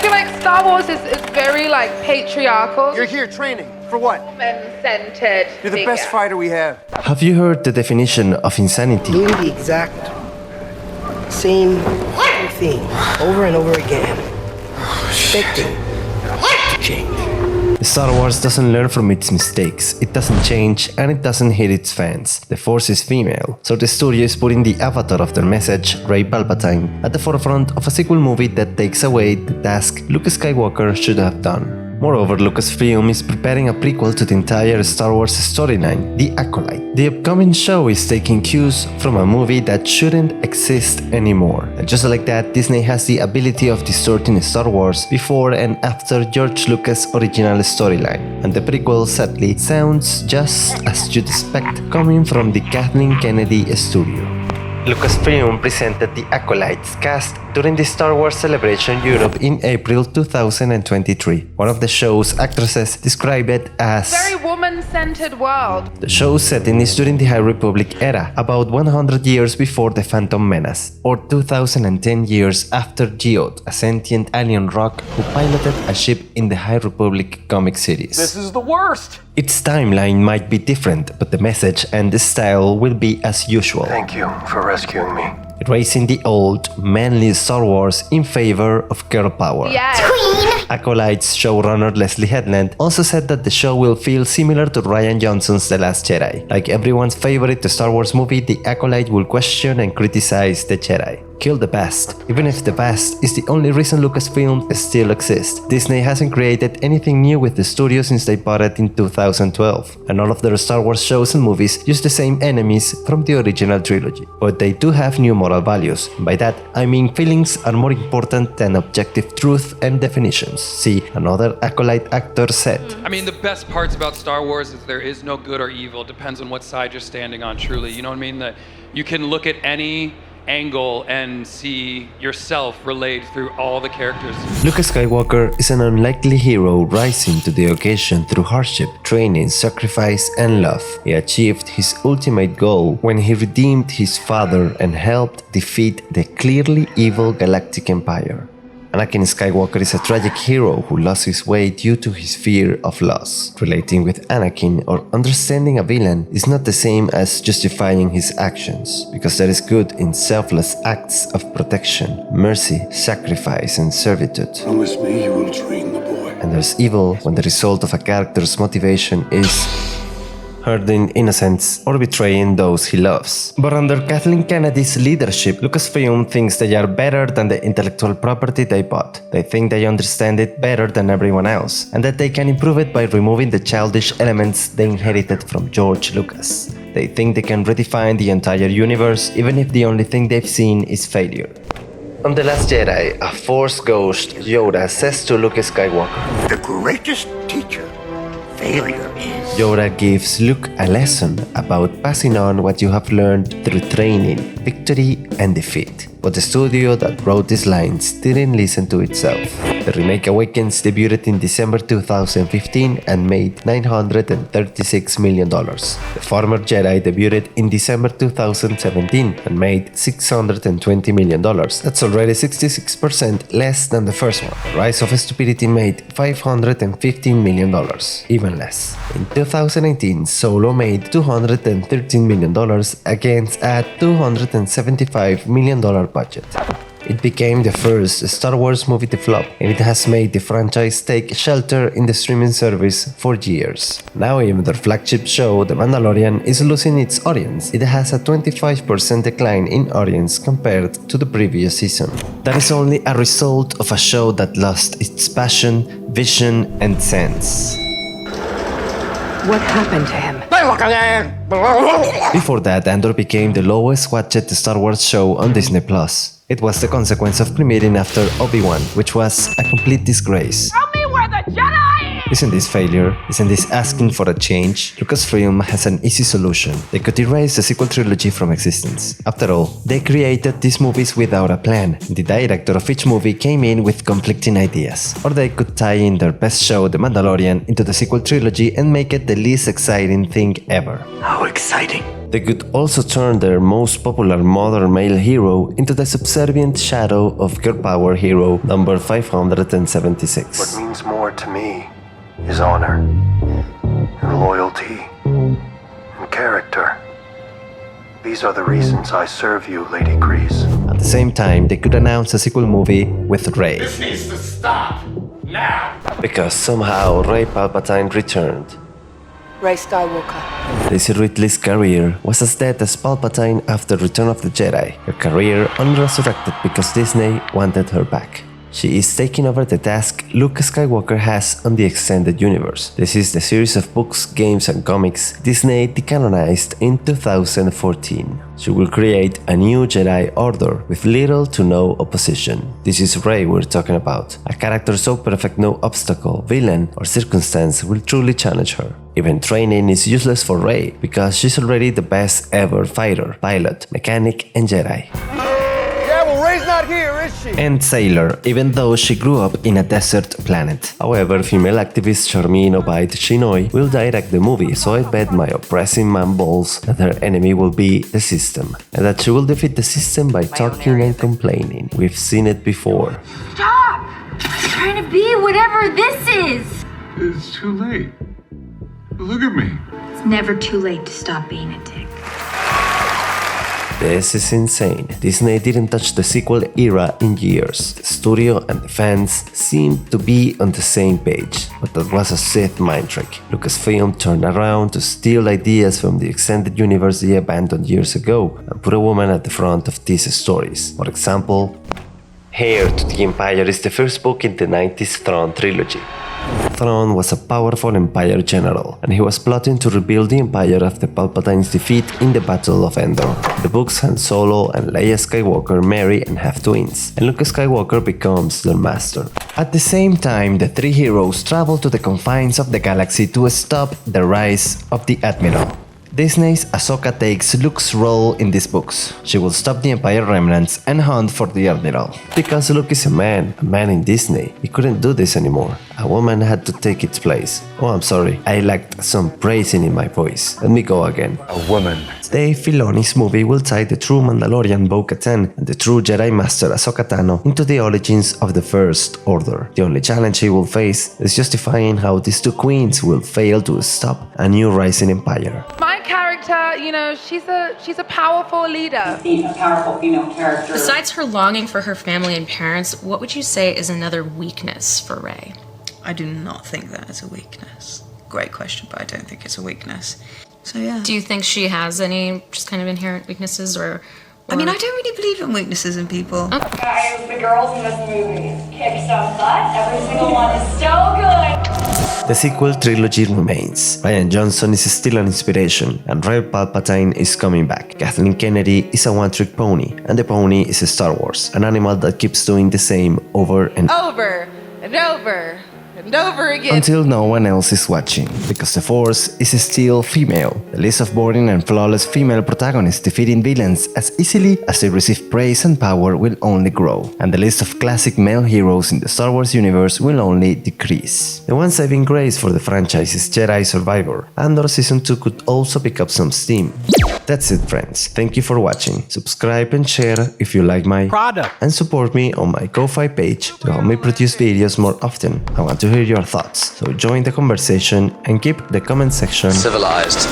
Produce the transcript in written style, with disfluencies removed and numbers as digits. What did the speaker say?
feel like Star Wars is very like patriarchal. You're here training. For what? Woman-centered. You're the best fighter we have. Have you heard the definition of insanity? Doing the exact same thing over and over again. Expecting to change. Star Wars doesn't learn from its mistakes, it doesn't change, and it doesn't hit its fans. The Force is female, so the studio is putting the avatar of their message, Rey Palpatine, at the forefront of a sequel movie that takes away the task Luke Skywalker should have done. Moreover, LucasFilm is preparing a prequel to the entire Star Wars storyline, The Acolyte. The upcoming show is taking cues from a movie that shouldn't exist anymore. And just like that, Disney has the ability of distorting Star Wars before and after George Lucas' original storyline. And the prequel, sadly, sounds just as you'd expect coming from the Kathleen Kennedy studio. LucasFilm presented The Acolyte's cast during the Star Wars Celebration Europe in April 2023. One of the show's actresses described it as Very woman-centered world. the show's setting is during the High Republic era, about 100 years before the Phantom Menace, or 2010 years after Geode, a sentient alien rock who piloted a ship in the High Republic comic series. This is the worst. Its timeline might be different, but the message and the style will be as usual. Thank you for rescuing me. Erasing the old, manly Star Wars in favor of girl power. Yes. Acolyte's showrunner Leslie Headland also said that the show will feel similar to Rian Johnson's The Last Jedi. Like everyone's favorite Star Wars movie, The Acolyte will question and criticize the Jedi. Kill the past. Even if the past is the only reason Lucasfilm still exists, Disney hasn't created anything new with the studio since they bought it in 2012, and all of their Star Wars shows and movies use the same enemies from the original trilogy. But they do have new moral values. By that, I mean feelings are more important than objective truth and definitions. See, another Acolyte actor said. I mean, the best parts about Star Wars is there is no good or evil. It depends on what side you're standing on, truly. You know what I mean? That you can look at any angle and see yourself relayed through all the characters. Luke Skywalker is an unlikely hero rising to the occasion through hardship, training, sacrifice, and love. He achieved his ultimate goal when he redeemed his father and helped defeat the clearly evil Galactic Empire. Anakin Skywalker is a tragic hero who lost his way due to his fear of loss. Relating with Anakin or understanding a villain is not the same as justifying his actions, because there is good in selfless acts of protection, mercy, sacrifice, and servitude. Promise me you will train the boy. And there's evil when the result of a character's motivation is hurting innocents or betraying those he loves. But under Kathleen Kennedy's leadership, Lucasfilm thinks they are better than the intellectual property they bought. They think they understand it better than everyone else, and that they can improve it by removing the childish elements they inherited from George Lucas. They think they can redefine the entire universe, even if the only thing they've seen is failure. On The Last Jedi, a Force ghost, Yoda, says to Luke Skywalker, The greatest teacher, failure is. Yoda gives Luke a lesson about passing on what you have learned through training, victory, and defeat. But the studio that wrote these lines didn't listen to itself. The remake Awakens debuted in December 2015 and made $936 million. The Former Jedi debuted in December 2017 and made $620 million. That's already 66% less than the first one. Rise of Stupidity made $515 million, even less. In 2018, Solo made $213 million against a $275 million budget. It became the first Star Wars movie to flop, and it has made the franchise take shelter in the streaming service for years. Now even their flagship show, The Mandalorian, is losing its audience. It has a 25% decline in audience compared to the previous season. That is only a result of a show that lost its passion, vision, and sense. What happened to him? Before that, Andor became the lowest watched Star Wars show on Disney+. It was the consequence of premiering after Obi-Wan, which was a complete disgrace. Tell me where the Jedi is! Isn't this failure? Isn't this asking for a change? Lucasfilm has an easy solution. They could erase the sequel trilogy from existence. After all, they created these movies without a plan. The director of each movie came in with conflicting ideas. Or they could tie in their best show, The Mandalorian, into the sequel trilogy and make it the least exciting thing ever. How exciting. They could also turn their most popular modern male hero into the subservient shadow of girl power hero number 576. What means more to me is honor, and loyalty, and character. These are the reasons I serve you, Lady Grease. At the same time, they could announce a sequel movie with Rey. This needs to stop! Now! Because somehow Rey Palpatine returned. Rey Skywalker. Daisy Ridley's career was as dead as Palpatine after Return of the Jedi. Her career only resurrected because Disney wanted her back. She is taking over the task Luke Skywalker has on the extended universe. This is the series of books, games and comics Disney decanonized in 2014. She will create a new Jedi Order with little to no opposition. This is Rey we're talking about, a character so perfect no obstacle, villain or circumstance will truly challenge her. Even training is useless for Rey because she's already the best ever fighter, pilot, mechanic and Jedi. Rey's not here, is she? And sailor, even though she grew up in a desert planet. However, female activist Charmin Obaid Chinoy will direct the movie, so I bet my oppressing man balls that her enemy will be the system, and that she will defeat the system by talking and complaining. We've seen it before. Stop! I'm trying to be whatever this is! It's too late. Look at me. It's never too late to stop being a dick. This is insane. Disney didn't touch the sequel era in years. The studio and the fans seemed to be on the same page, but that was a Sith mind trick. Lucasfilm turned around to steal ideas from the extended universe they abandoned years ago and put a woman at the front of these stories. For example, Heir to the Empire is the first book in the 90s Thrawn trilogy. Thrawn was a powerful Empire general, and he was plotting to rebuild the Empire after Palpatine's defeat in the Battle of Endor. The books Han Solo and Leia Skywalker marry and have twins, and Luke Skywalker becomes their master. At the same time, the three heroes travel to the confines of the galaxy to stop the rise of the Admiral. Disney's Ahsoka takes Luke's role in these books. She will stop the Empire remnants and hunt for the Admiral. Because Luke is a man in Disney, he couldn't do this anymore. A woman had to take its place. Oh, I'm sorry, I lacked some praising in my voice. Let me go again. A woman. Dave Filoni's movie will tie the true Mandalorian Bo-Katan and the true Jedi Master Ahsoka Tano into the origins of the First Order. The only challenge he will face is justifying how these two queens will fail to stop a new rising empire. My character, you know, she's a powerful leader. A powerful female character. Besides her longing for her family and parents, what would you say is another weakness for Rey? I do not think that is a weakness. Great question, but I don't think it's a weakness. So yeah. Do you think she has any just kind of inherent weaknesses or I mean, I don't really believe in weaknesses in people. Guys, the girls in this movie kick some butt. Every single one is so good. The sequel trilogy remains. Rian Johnson is still an inspiration, and Rey Palpatine is coming back. Kathleen Kennedy is a one-trick pony, and the pony is a Star Wars, an animal that keeps doing the same over and over and over and over again. Until no one else is watching, because the Force is still female. The list of boring and flawless female protagonists defeating villains as easily as they receive praise and power will only grow, and the list of classic male heroes in the Star Wars universe will only decrease. The one saving grace for the franchise is Jedi Survivor. Andor Season 2 could also pick up some steam. That's it, friends. Thank you for watching. Subscribe and share if you like my product, and support me on my Ko-Fi page to help me produce videos more often. I want to hear your thoughts, so join the conversation and keep the comment section civilized.